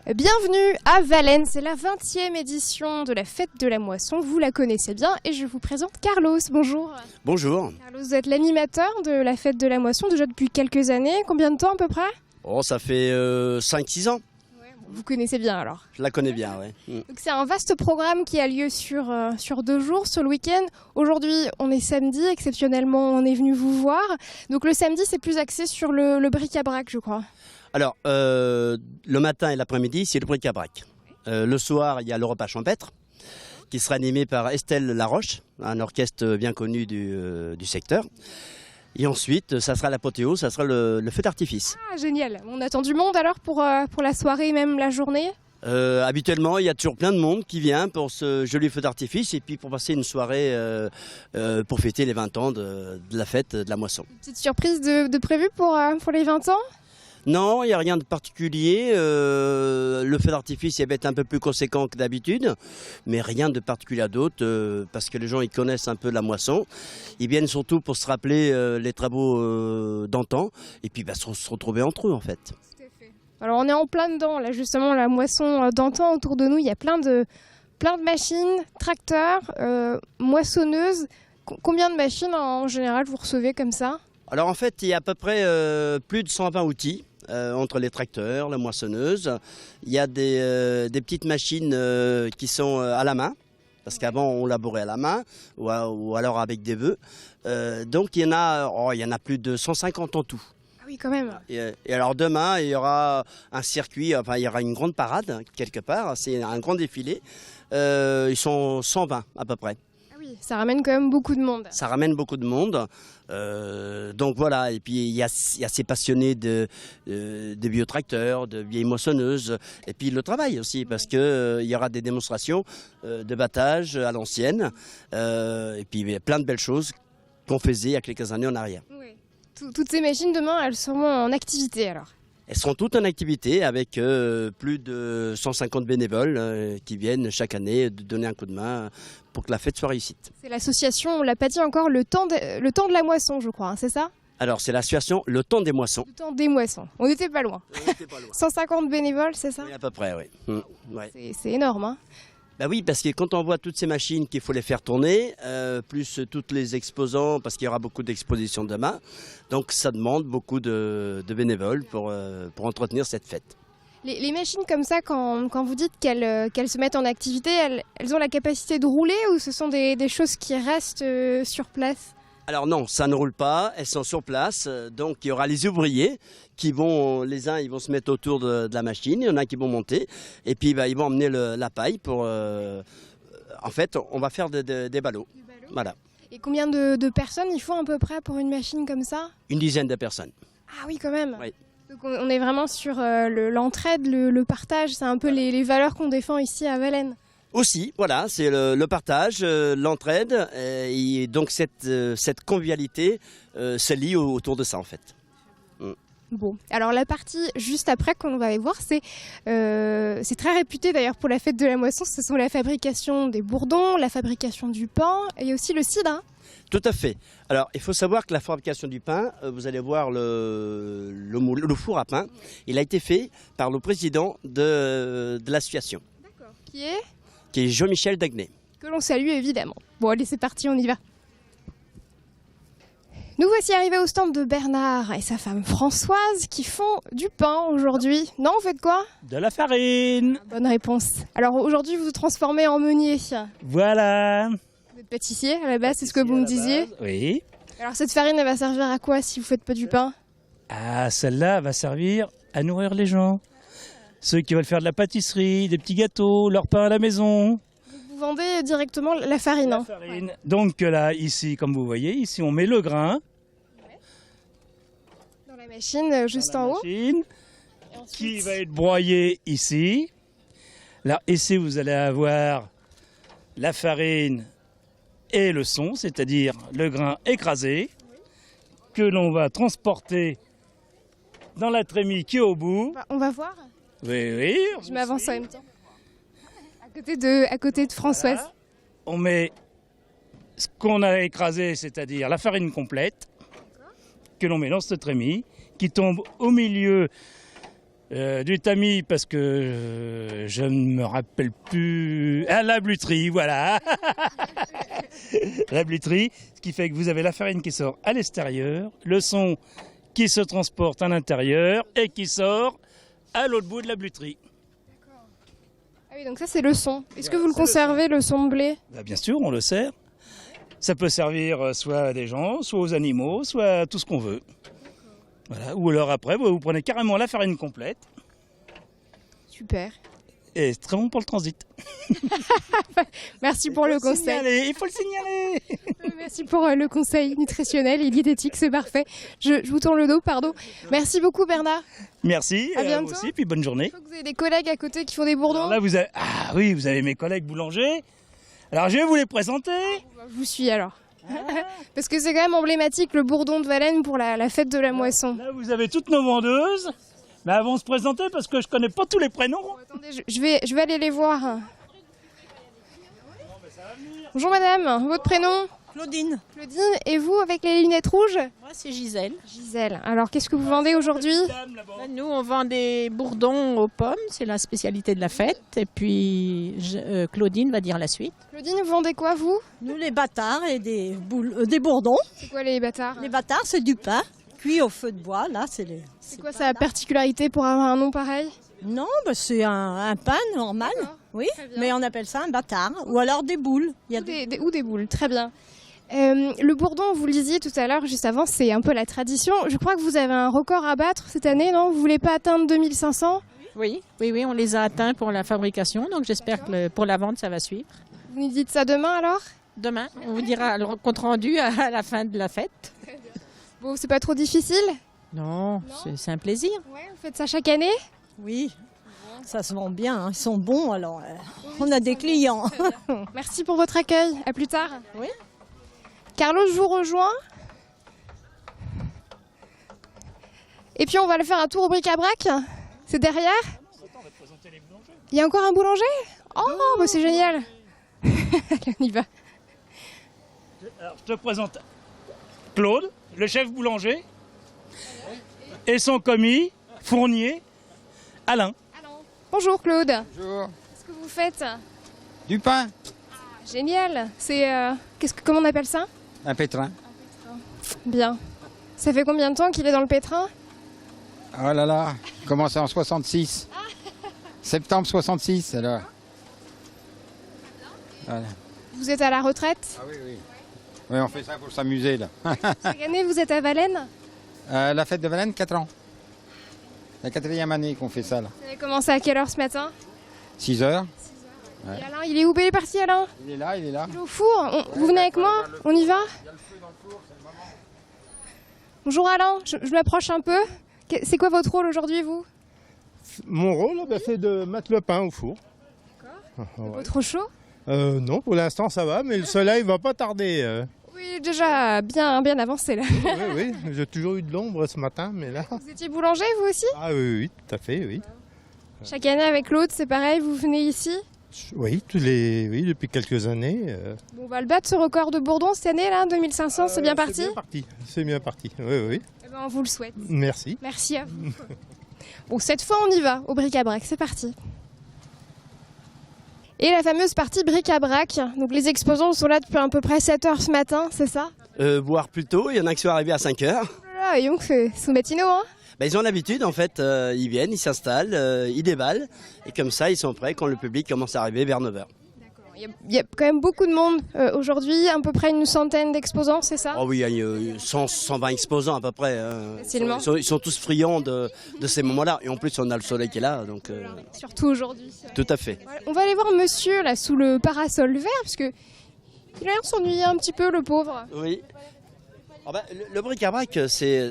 Bienvenue à Valence, c'est la 20e édition de la fête de la moisson, vous la connaissez bien et je vous présente Carlos, bonjour. Bonjour. Carlos, vous êtes l'animateur de la fête de la moisson déjà depuis quelques années, combien de temps à peu près? Oh, ça fait 5-6 ans. Vous connaissez bien alors. Je la connais bien, oui. Donc c'est un vaste programme qui a lieu sur 2 jours, sur le week-end. Aujourd'hui, on est samedi, exceptionnellement, on est venu vous voir. Donc le samedi, c'est plus axé sur le bric-à-brac, je crois. Alors, le matin et l'après-midi, c'est le bric-à-brac. Le soir, il y a le repas champêtre, qui sera animé par Estelle Laroche, un orchestre bien connu du secteur. Et ensuite, ça sera l'apothéose, ça sera le feu d'artifice. Ah, génial. On attend du monde alors pour la soirée, même la journée? Habituellement, il y a toujours plein de monde qui vient pour ce joli feu d'artifice et puis pour passer une soirée pour fêter les 20 ans de la fête de la moisson. Une petite surprise de prévue pour les 20 ans? Non, il n'y a rien de particulier. Le feu d'artifice il va être un peu plus conséquent que d'habitude, mais rien de particulier d'autre, parce que les gens ils connaissent un peu la moisson. Ils viennent surtout pour se rappeler les travaux d'antan, et puis se retrouver entre eux en fait. Tout à fait. Alors on est en plein dedans, là justement la moisson d'antan autour de nous, il y a plein de machines, tracteurs, moissonneuses. Combien de machines en général vous recevez comme ça? Alors en fait, il y a à peu près plus de 120 outils. Entre les tracteurs, la moissonneuse. Il y a des petites machines qui sont à la main, parce qu'avant on labourait à la main ou alors avec des bœufs. Donc il y en a plus de 150 en tout. Ah oui, quand même. Et alors demain, il y aura un circuit, enfin il y aura une grande parade quelque part, c'est un grand défilé. Ils sont 120 à peu près. Oui, ça ramène quand même beaucoup de monde. Ça ramène beaucoup de monde. Donc voilà, et puis il y a ces passionnés de biotracteurs, de vieilles moissonneuses, et puis le travail aussi, parce qu'il y aura des démonstrations de battage à l'ancienne, et puis il y a plein de belles choses qu'on faisait il y a quelques années en arrière. Oui. Toutes ces machines demain, elles seront en activité alors? Elles seront toutes en activité avec plus de 150 bénévoles qui viennent chaque année donner un coup de main pour que la fête soit réussite. C'est l'association, on l'a pas dit encore, le temps de la moisson, je crois, hein, c'est ça? Alors c'est l'association Le Temps des Moissons. Le temps des moissons. On n'était pas loin. 150 bénévoles, c'est ça? Oui, à peu près, oui. Ouais. C'est énorme, hein? Bah oui, parce que quand on voit toutes ces machines qu'il faut les faire tourner, plus toutes les exposants, parce qu'il y aura beaucoup d'expositions demain, donc ça demande beaucoup de bénévoles pour entretenir cette fête. Les machines comme ça, quand vous dites qu'elles se mettent en activité, elles ont la capacité de rouler ou ce sont des choses qui restent sur place? Alors non, ça ne roule pas, elles sont sur place, donc il y aura les ouvriers qui vont, les uns ils vont se mettre autour de la machine, il y en a qui vont monter, et puis ils vont emmener la paille pour... en fait, on va faire des ballots. Voilà. Et combien de personnes il faut à peu près pour une machine comme ça? Une dizaine de personnes. Ah oui, quand même. Oui. Donc on est vraiment sur l'entraide, le partage, c'est un peu les valeurs qu'on défend ici à Valence. Aussi, voilà, c'est le partage, l'entraide, et donc cette convivialité se lie autour de ça en fait. Bon, alors la partie juste après qu'on va aller voir, c'est très réputé d'ailleurs pour la fête de la moisson, ce sont la fabrication des bourdons, la fabrication du pain et aussi le cidre. Hein. Tout à fait. Alors, il faut savoir que la fabrication du pain, vous allez voir le four à pain, il a été fait par le président de l'association. D'accord. Qui est Jean-Michel Daguenet. Que l'on salue évidemment. Bon, allez, c'est parti, on y va. Nous voici arrivés au stand de Bernard et sa femme Françoise qui font du pain aujourd'hui. Non, vous faites quoi? De la farine. Bonne réponse. Alors aujourd'hui, vous vous transformez en meunier. Voilà. Vous êtes pâtissier à la base, c'est ce que vous me disiez? Oui. Alors cette farine, elle va servir à quoi si vous faites pas du pain? Ah, celle-là va servir à nourrir les gens. Ceux qui veulent faire de la pâtisserie, des petits gâteaux, leur pain à la maison. Vous vendez directement la farine. La farine. Ouais. Donc là, ici, comme vous voyez, ici on met le grain. Dans la machine, juste en haut. Et ensuite... Qui va être broyé ici. Là, ici, vous allez avoir la farine et le son, c'est-à-dire le grain écrasé, que l'on va transporter dans la trémie qui est au bout. On va voir. Oui. Je m'avance en même temps. À côté de Françoise. Voilà. On met ce qu'on a écrasé, c'est-à-dire la farine complète, que l'on met dans cette trémie, qui tombe au milieu Du tamis parce que je ne me rappelle plus. Ah, la bluterie, voilà. La bluterie, ce qui fait que vous avez la farine qui sort à l'extérieur, le son qui se transporte à l'intérieur et qui sort à l'autre bout de la bluterie. Ah oui, donc ça c'est le son. Est-ce que vous le conservez, le son de blé? Bah, bien sûr, on le sert. Ça peut servir soit à des gens, soit aux animaux, soit à tout ce qu'on veut. Voilà. Ou alors après, vous prenez carrément la farine complète. Super. Et c'est très bon pour le transit. Merci pour le conseil. Il faut le signaler. Merci pour le conseil nutritionnel et diététique, c'est parfait. Je vous tourne le dos, pardon. Merci beaucoup Bernard. Merci, À bientôt. vous aussi, puis bonne journée. Je crois que vous avez des collègues à côté qui font des bourdons. Alors là, vous avez... Ah oui, vous avez mes collègues boulangers. Alors je vais vous les présenter. Je vous suis alors. Parce que c'est quand même emblématique le bourdon de Valène pour la fête de la moisson. Là, vous avez toutes nos vendeuses. Mais elles vont se présenter parce que je connais pas tous les prénoms. Attendez, je vais aller les voir. Bonjour madame, votre prénom? Claudine. Claudine, et vous avec les lunettes rouges? Moi, c'est Gisèle. Gisèle, alors qu'est-ce que vous vendez aujourd'hui? Nous, on vend des bourdons aux pommes, c'est la spécialité de la fête. Et puis, Claudine va dire la suite. Claudine, vous vendez quoi vous? Nous, les bâtards et des bourdons. C'est quoi les bâtards? Les bâtards, c'est du pain cuit au feu de bois. Là, C'est quoi sa particularité pour avoir un nom pareil? Non, bah, c'est un pain normal. D'accord. Oui, Très bien. mais on appelle ça un bâtard. Ou alors des boules. Il y a Ou des boules, très bien. Le bourdon, vous le disiez tout à l'heure, juste avant, c'est un peu la tradition. Je crois que vous avez un record à battre cette année, non? Vous voulez pas atteindre 2500? Oui, on les a atteints pour la fabrication. Donc, j'espère que pour la vente, ça va suivre. Vous nous dites ça demain alors? Demain, on vous dira le compte rendu à la fin de la fête. Bon, c'est pas trop difficile? Non, c'est un plaisir. Ouais, vous faites ça chaque année? Oui, ça se vend bien. Hein. Ils sont bons, alors on a des clients. Merci pour votre accueil, à plus tard. Oui. Carlos, je vous rejoins. Et puis on va aller faire un tour au bric-à-brac. C'est derrière. Il y a encore un boulanger? Oh, bah c'est génial. Allez, on y va. Alors, je te présente Claude, le chef boulanger, et son commis, fournier, Alain. Bonjour Claude. Bonjour. Qu'est-ce que vous faites? Du pain. Génial. C'est comment on appelle ça? Un pétrin. Bien. Ça fait combien de temps qu'il est dans le pétrin? Oh là là, commencé en 66. Septembre 66, alors. Voilà. Vous êtes à la retraite? Ah oui, oui. Oui, on fait ça pour s'amuser, là. Chaque année, vous êtes à Valène? La fête de Valène, 4 ans. La 4e année qu'on fait ça, là. Vous avez commencé à quelle heure ce matin? 6 heures. Ouais. Et Alain, il est où? Il est parti Alain? Il est là, il est là. Il est au four. Vous venez avec moi? On y va? Il y a le feu dans le four, c'est le moment. Bonjour Alain, je m'approche un peu. C'est quoi votre rôle aujourd'hui, vous? Mon rôle, c'est de mettre le pain au four. C'est pas trop chaud? Non, pour l'instant ça va, mais le soleil va pas tarder. Oui, déjà bien avancé là. Oui, j'ai toujours eu de l'ombre ce matin, mais là... Vous étiez boulanger, vous aussi? Ah oui, tout à fait, oui. Chaque année avec l'autre, c'est pareil, vous venez ici? Oui, oui, depuis quelques années. Bon, on va le battre ce record de bourdon cette année, là, 2500, c'est bien parti? C'est bien parti, oui. Eh ben, on vous le souhaite. Merci. Merci à vous. Bon, cette fois, on y va, au bric-à-brac, c'est parti. Et la fameuse partie bric-à-brac. Donc les exposants sont là depuis à peu près 7 heures ce matin, c'est ça? Voire plus tôt, il y en a qui sont arrivés à 5 heures. Oh là là, et donc c'est matinaux, hein? Ben, ils ont l'habitude, en fait, ils viennent, ils s'installent, ils déballent, et comme ça, ils sont prêts quand le public commence à arriver vers 9 heures. Il y a quand même beaucoup de monde aujourd'hui, à peu près une centaine d'exposants, c'est ça? Oh oui, il y a 120 exposants à peu près. Facilement. Ils sont tous friands de ces moments-là, et en plus, on a le soleil qui est là, donc Surtout aujourd'hui. tout à fait. On va aller voir monsieur là sous le parasol vert, parce que il a l'air de s'ennuyer un petit peu, le pauvre. Oui. Ah ben, le bric-à-brac,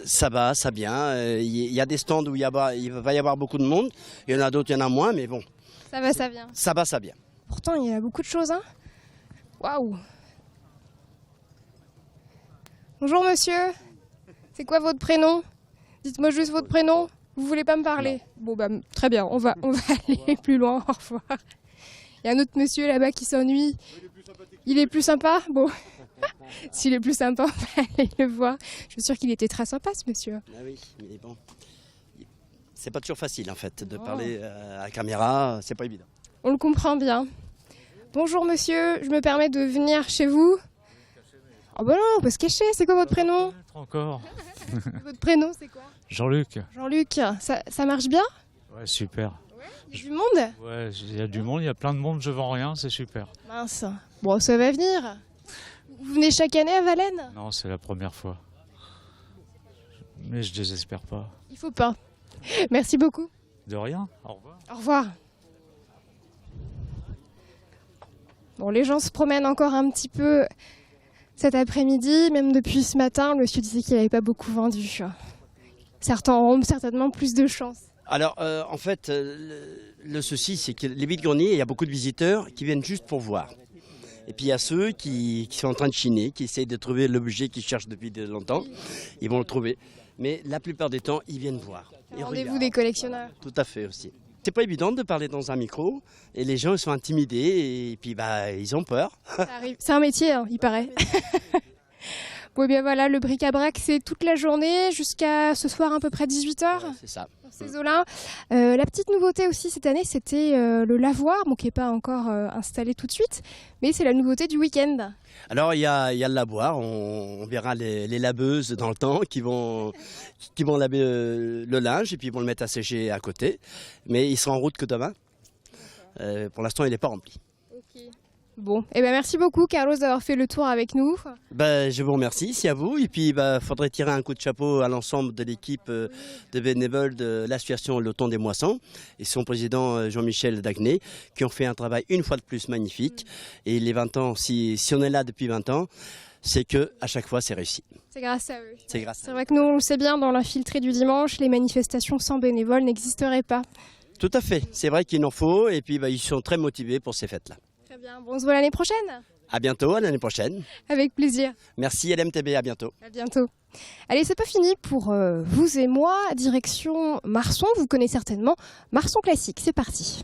ça va, ça vient. Il y a des stands où il va y avoir beaucoup de monde. Il y en a d'autres, il y en a moins, mais bon. Ça va, ça vient. Ça va, ça vient. Pourtant, il y a beaucoup de choses, hein. Waouh. Bonjour monsieur. C'est quoi votre prénom? Dites-moi juste votre prénom. Vous voulez pas me parler? Bon bah très bien, on va aller plus loin, au revoir. Il y a un autre monsieur là-bas qui s'ennuie. Il est plus sympa? Bon. S'il est plus sympa, on va aller le voir. Je suis sûre qu'il était très sympa ce monsieur. Ah oui, mais bon. C'est pas toujours facile en fait de parler à la caméra, c'est pas évident. On le comprend bien. Bonjour monsieur, je me permets de venir chez vous. Oh bah non, on peut se cacher, c'est quoi votre prénom? Encore. Votre prénom c'est quoi? Jean-Luc. Jean-Luc, ça marche bien? Ouais, super. Il y a du monde? Ouais, il y a du monde, il y a plein de monde, je vends rien, c'est super. Mince, bon ça va venir. Vous venez chaque année à Valène? Non, c'est la première fois. Mais je désespère pas. Il faut pas. Merci beaucoup. De rien, au revoir. Au revoir. Bon, les gens se promènent encore un petit peu cet après-midi, même depuis ce matin. Le monsieur disait qu'il n'avait pas beaucoup vendu. Certains auront certainement plus de chance. Alors en fait, le souci c'est que les vide-greniers, il y a beaucoup de visiteurs qui viennent juste pour voir. Et puis il y a ceux qui sont en train de chiner, qui essayent de trouver l'objet qu'ils cherchent depuis longtemps. Ils vont le trouver. Mais la plupart des temps, ils viennent voir. Ils Rendez-vous regardent. des collectionneurs. Tout à fait aussi. C'est pas évident de parler dans un micro et les gens ils sont intimidés et puis ils ont peur. Ça arrive. C'est un métier, hein, il paraît. Bon, et bien voilà, le bric-à-brac, c'est toute la journée jusqu'à ce soir à peu près 18h. C'est ça. Dans ces eaux-là. La petite nouveauté aussi cette année, c'était le lavoir, bon, qui n'est pas encore installé tout de suite, mais c'est la nouveauté du week-end. Alors il y a le lavoir, on verra les labeuses dans le temps qui vont laver le linge et puis ils vont le mettre à sécher à côté. Mais il sera en route que demain. Pour l'instant il n'est pas rempli. Bon, et ben merci beaucoup Carlos d'avoir fait le tour avec nous. Je vous remercie, c'est à vous. Et puis faudrait tirer un coup de chapeau à l'ensemble de l'équipe de bénévoles de l'association Le Temps des Moissons et son président Jean-Michel Dagné qui ont fait un travail une fois de plus magnifique. Et les 20 ans, si on est là depuis 20 ans, c'est que à chaque fois c'est réussi. C'est grâce à eux. C'est grâce à C'est vrai que nous on le sait bien, dans l'infiltré du dimanche, les manifestations sans bénévoles n'existeraient pas. Tout à fait, c'est vrai qu'il en faut et puis ils sont très motivés pour ces fêtes-là. Très bien, bon on se voit l'année prochaine. À bientôt, à l'année prochaine. Avec plaisir. Merci LMTB, à bientôt. À bientôt. Allez, c'est pas fini pour vous et moi. Direction Marson, vous connaissez certainement Marson Classique, c'est parti.